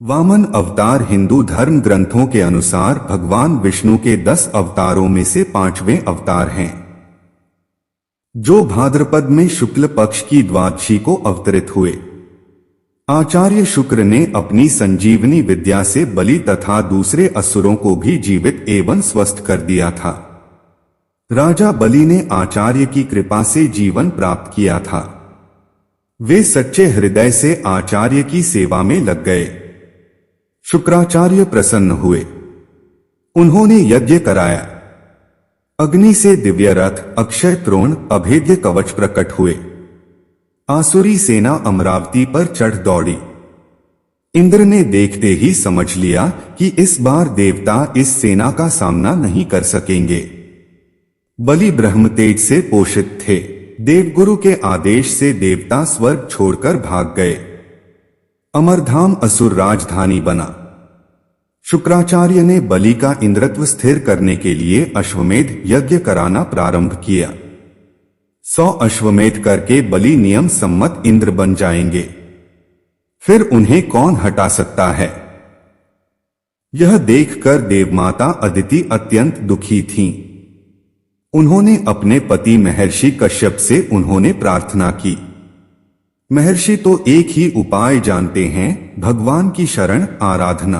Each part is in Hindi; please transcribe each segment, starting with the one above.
वामन अवतार हिंदू धर्म ग्रंथों के अनुसार भगवान विष्णु के 10 अवतारों में से 5वें अवतार हैं, जो भाद्रपद में शुक्ल पक्ष की द्वादशी को अवतरित हुए। आचार्य शुक्र ने अपनी संजीवनी विद्या से बलि तथा दूसरे असुरों को भी जीवित एवं स्वस्थ कर दिया था। राजा बलि ने आचार्य की कृपा से जीवन प्राप्त किया था। वे सच्चे हृदय से आचार्य की सेवा में लग गए। शुक्राचार्य प्रसन्न हुए। उन्होंने यज्ञ कराया। अग्नि से दिव्य रथ, अक्षय त्रोण, अभेद्य कवच प्रकट हुए। आसुरी सेना अमरावती पर चढ़ दौड़ी। इंद्र ने देखते ही समझ लिया कि इस बार देवता इस सेना का सामना नहीं कर सकेंगे। बलि ब्रह्मतेज से पोषित थे। देवगुरु के आदेश से देवता स्वर्ग छोड़कर भाग गए। अमरधाम असुर राजधानी बना। शुक्राचार्य ने बलि का इंद्रत्व स्थिर करने के लिए अश्वमेध यज्ञ कराना प्रारंभ किया। 100 अश्वमेध करके बलि नियम सम्मत इंद्र बन जाएंगे। फिर उन्हें कौन हटा सकता है? यह देखकर देवमाता अदिति अत्यंत दुखी थीं। उन्होंने अपने पति महर्षि कश्यप से उन्होंने प्रार्थना की। महर्षि तो एक ही उपाय जानते हैं, भगवान की शरण आराधना।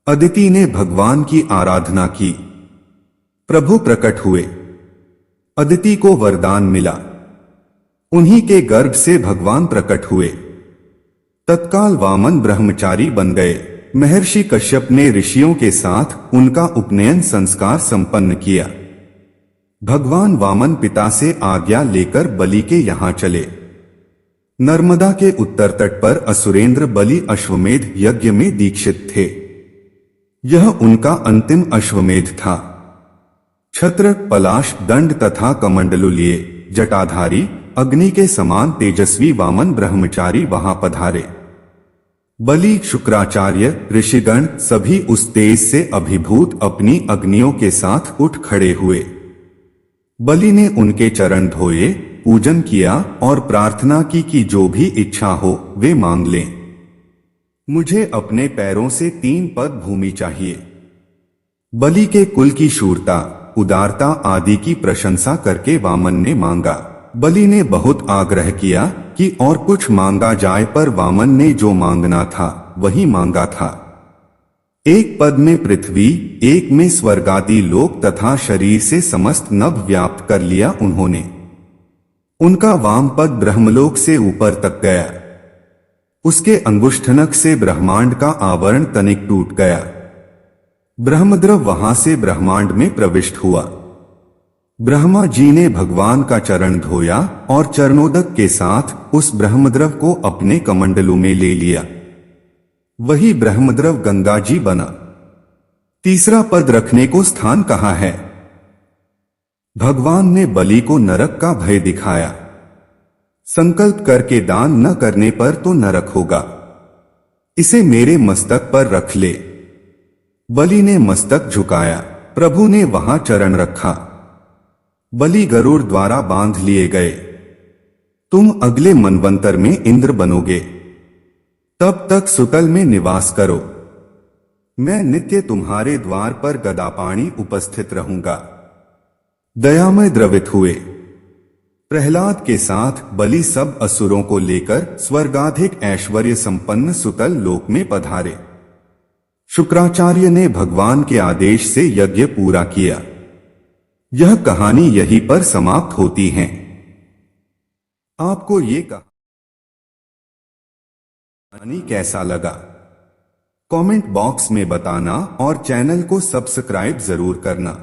अदिति ने भगवान की आराधना की। प्रभु प्रकट हुए। अदिति को वरदान मिला। उन्हीं के गर्भ से भगवान प्रकट हुए। तत्काल वामन ब्रह्मचारी बन गए। महर्षि कश्यप ने ऋषियों के साथ उनका उपनयन संस्कार संपन्न किया। भगवान वामन पिता से आज्ञा लेकर बलि के यहाँ चले। नर्मदा के उत्तर तट पर असुरेंद्र बलि अश्वमेध यज्ञ में दीक्षित थे। यह उनका अंतिम अश्वमेध था। छत्र, पलाश, दंड तथा कमंडलु लिए जटाधारी अग्नि के समान तेजस्वी वामन ब्रह्मचारी वहां पधारे। बलि, शुक्राचार्य, ऋषिगण सभी उस तेज से अभिभूत अपनी अग्नियों के साथ उठ खड़े हुए। बलि ने उनके चरण धोए, पूजन किया और प्रार्थना की कि जो भी इच्छा हो वे मांग लें। मुझे अपने पैरों से 3 पद भूमि चाहिए। बलि के कुल की शूरता, उदारता आदि की प्रशंसा करके वामन ने मांगा। बलि ने बहुत आग्रह किया कि और कुछ मांगा जाए, पर वामन ने जो मांगना था वही मांगा था। 1 पद में पृथ्वी, 1 में स्वर्गादि लोक तथा शरीर से समस्त नभ व्याप्त कर लिया उन्होंने। उनका वाम पद ब्रह्मलोक से ऊपर तक गया। उसके अंगुष्ठनख से ब्रह्मांड का आवरण तनिक टूट गया। ब्रह्मद्रव वहां से ब्रह्मांड में प्रविष्ट हुआ। ब्रह्मा जी ने भगवान का चरण धोया और चरणोदक के साथ उस ब्रह्मद्रव को अपने कमंडलू में ले लिया। वही ब्रह्मद्रव गंगा जी बना। तीसरा पद रखने को स्थान कहाँ है? भगवान ने बलि को नरक का भय दिखाया। संकल्प करके दान न करने पर तो नरक होगा। इसे मेरे मस्तक पर रख ले। बलि ने मस्तक झुकाया। प्रभु ने वहां चरण रखा। बलि गरुड़ द्वारा बांध लिए गए। तुम अगले मनवंतर में इंद्र बनोगे। तब तक सुतल में निवास करो। मैं नित्य तुम्हारे द्वार पर गदापाणी उपस्थित रहूंगा। दयामय द्रवित हुए। प्रहलाद के साथ बलि सब असुरों को लेकर स्वर्गाधिक ऐश्वर्य संपन्न सुतल लोक में पधारे। शुक्राचार्य ने भगवान के आदेश से यज्ञ पूरा किया। यह कहानी यहीं पर समाप्त होती है। आपको ये कहानी कैसा लगा? कमेंट बॉक्स में बताना और चैनल को सब्सक्राइब जरूर करना।